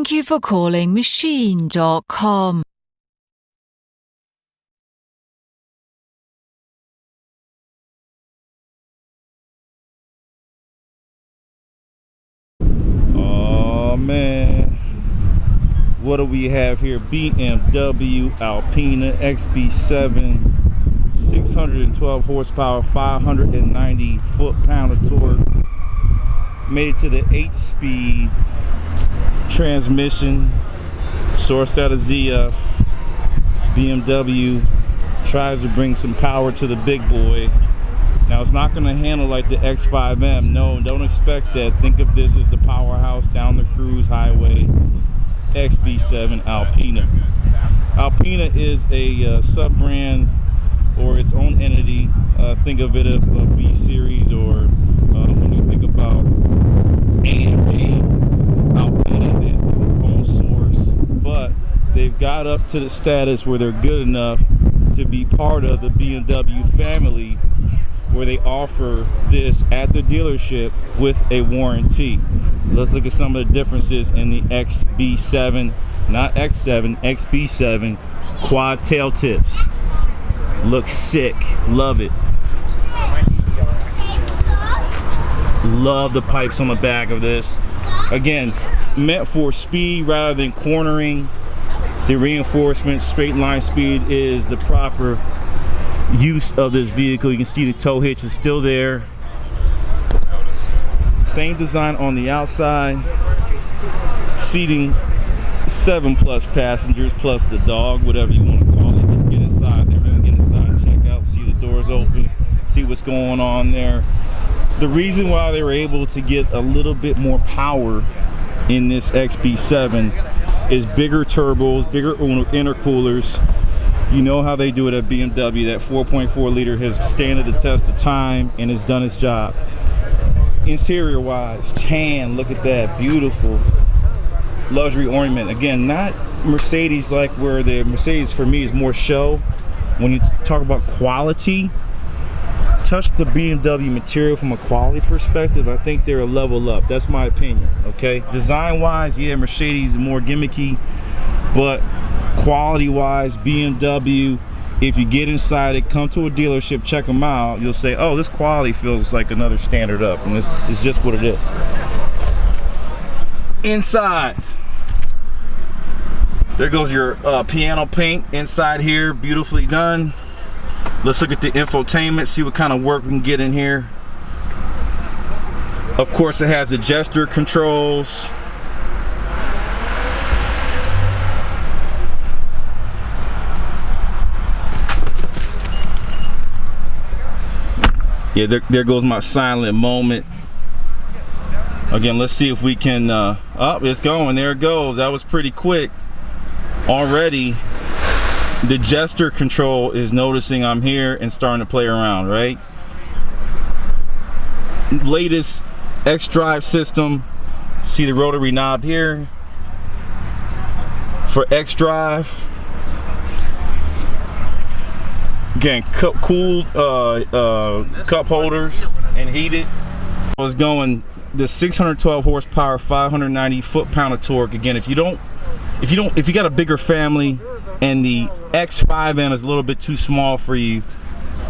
Thank you for calling machine.com. Oh man, what do we have here? BMW Alpina Xb7, 612 horsepower, 590 foot-pound of torque. Made it to the 8-speed transmission, sourced out of ZF. BMW tries to bring some power to the big boy. Now it's not going to handle like the X5M. No, don't expect that. Think of this as the powerhouse down the cruise highway. Xb7 Alpina. Alpina is a sub-brand or its own entity. Think of it as a B series, or when you think about AMG, Alpina is its own source. But they've got up to the status where they're good enough to be part of the BMW family, where they offer this at the dealership with a warranty. Let's look at some of the differences in the Xb7, not X7, Xb7 quad tail tips. Looks sick, love it. Love the pipes on the back of this. Again, meant for speed rather than cornering. The reinforcement, straight line speed is the proper use of this vehicle. You can see the tow hitch is still there. Same design on the outside. Seating 7+ passengers plus the dog, whatever you want to call it. Let's get inside there. We're gonna get inside and check out, see the doors open, see what's going on there. The reason why they were able to get a little bit more power in this Xb7 is bigger turbos, bigger intercoolers. You know how they do it at BMW. That 4.4 liter has stood the test of time and has done its job. Interior wise, tan, look at that, beautiful luxury ornament. Again, not Mercedes, like where the Mercedes for me is more show. When you talk about quality, touch the BMW material from a quality perspective, I think they're a level up. That's my opinion, okay? Design wise, yeah, Mercedes is more gimmicky, but quality wise, BMW, if you get inside it, come to a dealership, check them out, you'll say, oh, this quality feels like another standard up, and this is just what it is. Inside, there goes your piano paint inside here, beautifully done. Let's look at the infotainment, see what kind of work we can get in here. Of course, it has the gesture controls. Yeah, there goes my silent moment. Again, let's see if we can, oh, it's going, there it goes. That was pretty quick. Already, the gesture control is noticing I'm here and starting to play around, right? Latest X-Drive system. See the rotary knob here for X-Drive. Again, cooled cup holders and heated. I was going the 612 horsepower, 590 foot-pound of torque. Again, if you got a bigger family and the X5M is a little bit too small for you,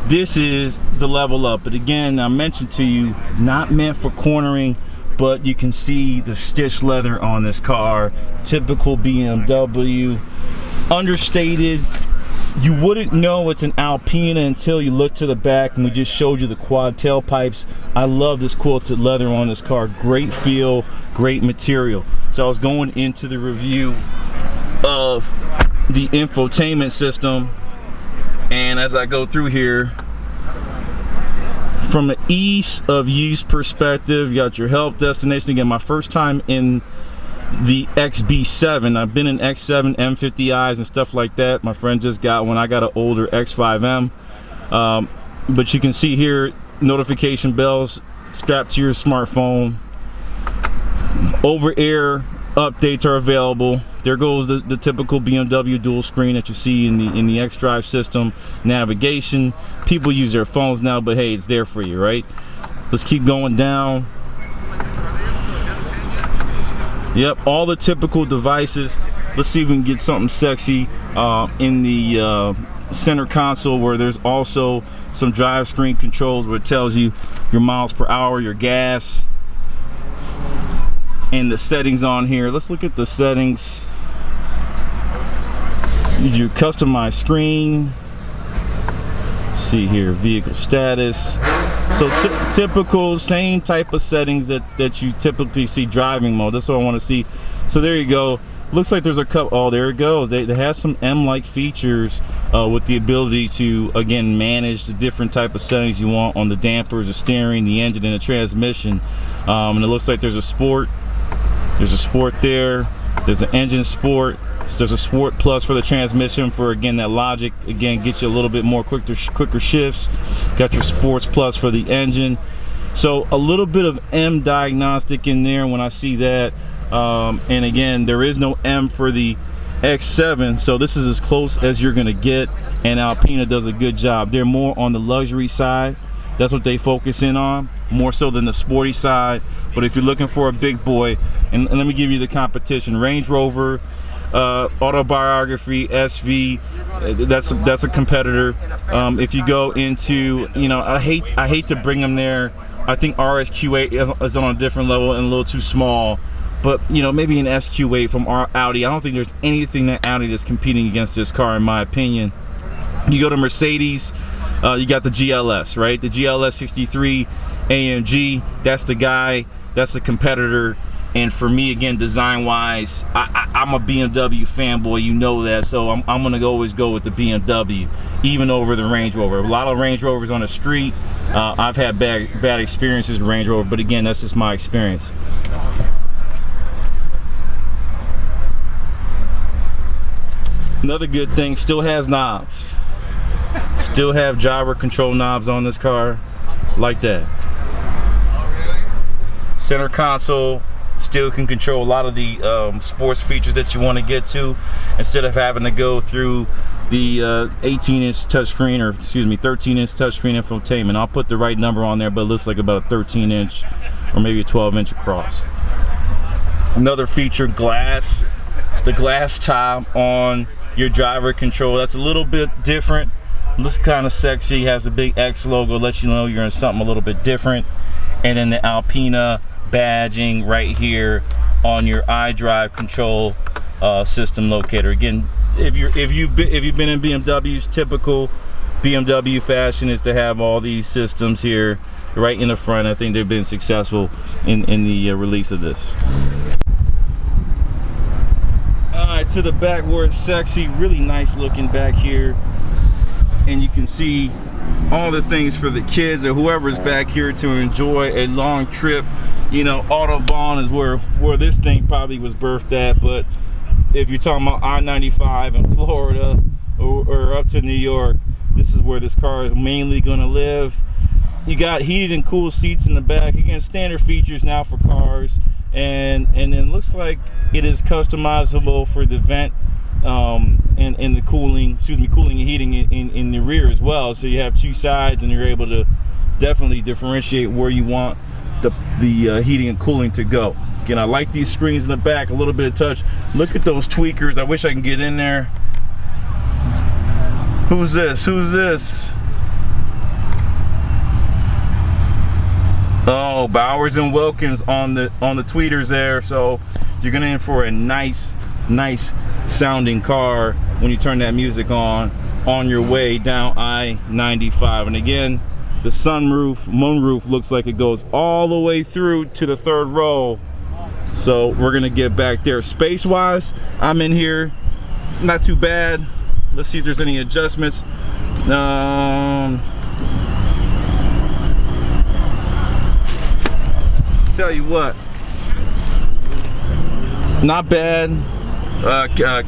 this is the level up. But again, I mentioned to you, not meant for cornering, but you can see the stitched leather on this car. Typical BMW, understated. You wouldn't know it's an Alpina until you look to the back, and we just showed you the quad tailpipes. I love this quilted leather on this car. Great feel, great material. So I was going into the review of the infotainment system, and as I go through here, from the ease of use perspective, you got your help destination. Again, my first time in the Xb7. I've been in X7 M50Is and stuff like that. My friend just got one. I got an older X5M, but you can see here notification bells strapped to your smartphone. Over-air updates are available. There goes the typical BMW dual screen that you see in the X-Drive system. Navigation. People use their phones now, but hey, it's there for you, right? Let's keep going down. Yep, all the typical devices. Let's see if we can get something sexy in the center console, where there's also some drive screen controls where it tells you your miles per hour, your gas, and the settings on here. Let's look at the settings. You do customize screen. See here, vehicle status. So typical, same type of settings that you typically see driving mode. That's what I want to see. So there you go. Looks like there's a couple. Oh, there it goes. They have some M-like features with the ability to, again, manage the different type of settings you want on the dampers, the steering, the engine, and the transmission. And it looks like there's a sport. There's a sport there. There's an engine sport. There's a Sport Plus for the transmission, for, again, that logic, again, get you a little bit more quicker shifts. Got your Sports Plus for the engine. So a little bit of M diagnostic in there when I see that. And again, there is no M for the X7, so this is as close as you're gonna get, and Alpina does a good job. They're more on the luxury side. That's what they focus in on, more so than the sporty side. But if you're looking for a big boy, and let me give you the competition: Range Rover, Autobiography, SV, that's a competitor. If you go into, you know, I hate to bring them there. I think RSQ8 is on a different level and a little too small. But, you know, maybe an SQ8 from Audi. I don't think there's anything that Audi that's competing against this car, in my opinion. You go to Mercedes, you got the GLS, right? The GLS 63 AMG, that's the guy, that's the competitor. And for me, again, design-wise, I'm a BMW fanboy, you know that. So I'm going to always go with the BMW, even over the Range Rover. A lot of Range Rovers on the street. I've had bad experiences with Range Rover, but again, that's just my experience. Another good thing, still has knobs. Still have driver control knobs on this car, like that. Center console, still can control a lot of the sports features that you want to get to, instead of having to go through the 18-inch touchscreen, or excuse me, 13-inch touchscreen infotainment. I'll put the right number on there, but it looks like about a 13-inch or maybe a 12-inch across. Another feature, glass. The glass top on your driver control, that's a little bit different. Looks kind of sexy, has the big X logo, lets you know you're in something a little bit different. And then the Alpina badging right here on your iDrive control system locator. Again, if you've been in BMWs, typical BMW fashion is to have all these systems here right in the front. I think they've been successful in the release of this. To the back where it's sexy, really nice looking back here, and you can see all the things for the kids or whoever's back here to enjoy a long trip. You know, Autobahn is where this thing probably was birthed at, but if you're talking about I-95 in Florida or up to New York, this is where this car is mainly going to live. You got heated and cooled seats in the back. Again, standard features now for cars. And then looks like it is customizable for the vent and the cooling and heating in the rear as well. So you have two sides, and you're able to definitely differentiate where you want the heating and cooling to go. Again, I like these screens in the back, a little bit of touch. Look at those tweakers. I wish I can get in there. Who's this? Who's this? Oh, Bowers and Wilkins on the tweeters there. So you're gonna in for a nice sounding car when you turn that music on your way down I-95. And again, the moonroof looks like it goes all the way through to the third row. So we're gonna get back there. Space wise, I'm in here, not too bad. Let's see if there's any adjustments. Tell you what, not bad.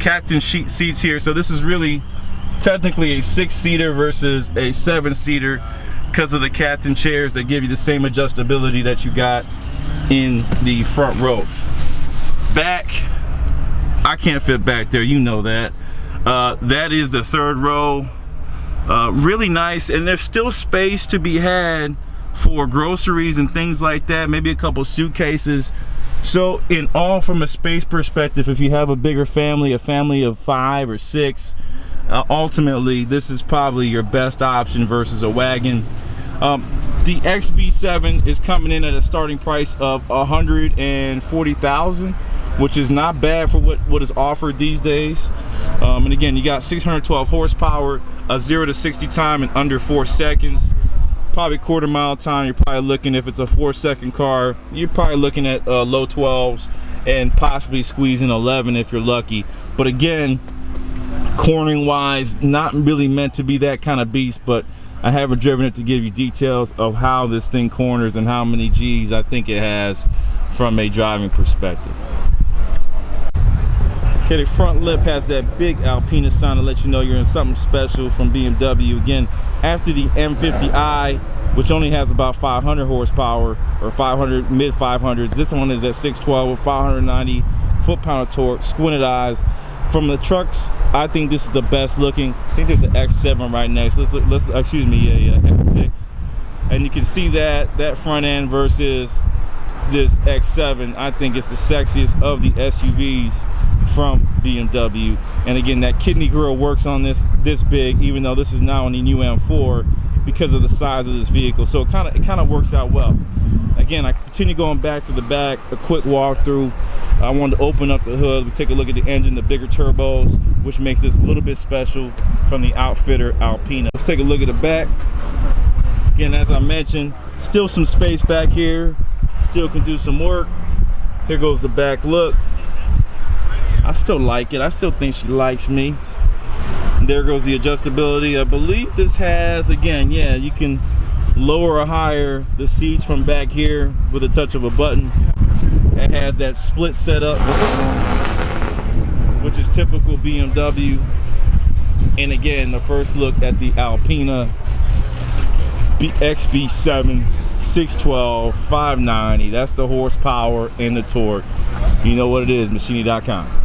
Captain seats here, so this is really technically a 6-seater versus a 7-seater because of the captain chairs that give you the same adjustability that you got in the front rows. Back, I can't fit back there, you know that. That is the third row. Really nice, and there's still space to be had for groceries and things like that, maybe a couple suitcases. So in all, from a space perspective, if you have a bigger family, a family of 5 or 6, ultimately this is probably your best option versus a wagon. The Xb7 is coming in at a starting price of $140,000, which is not bad for what is offered these days. And again, you got 612 horsepower, a 0 to 60 time in under 4 seconds. Probably quarter mile time, you're probably looking, if it's a 4-second car, you're probably looking at low 12s and possibly squeezing 11 if you're lucky. But again, cornering wise, not really meant to be that kind of beast, but I haven't driven it to give you details of how this thing corners and how many G's I think it has from a driving perspective. Okay, the front lip has that big Alpina sign to let you know you're in something special from BMW. Again, after the M50i, which only has about 500 horsepower or 500, mid 500s, this one is at 612 with 590 foot-pound of torque, squinted eyes. From the trucks, I think this is the best looking. I think there's an X7 right next. Let's excuse me, yeah, X6. And you can see that front end versus this X7. I think it's the sexiest of the SUVs from BMW. And again, that kidney grille works on this big, even though this is now on the new M4 because of the size of this vehicle. So it kind of works out well. Again, I continue going back to the back, a quick walkthrough. I wanted to open up the hood. We take a look at the engine, the bigger turbos, which makes this a little bit special from the outfitter Alpina. Let's take a look at the back. Again, as I mentioned, still some space back here. Still can do some work. Here goes the back look. I still like it. I still think she likes me. And there goes the adjustability. I believe this has, again, yeah, you can lower or higher the seats from back here with a touch of a button. It has that split setup, which is typical BMW. And again, the first look at the Alpina Xb7 612 590. That's the horsepower and the torque. You know what it is, Machini.com.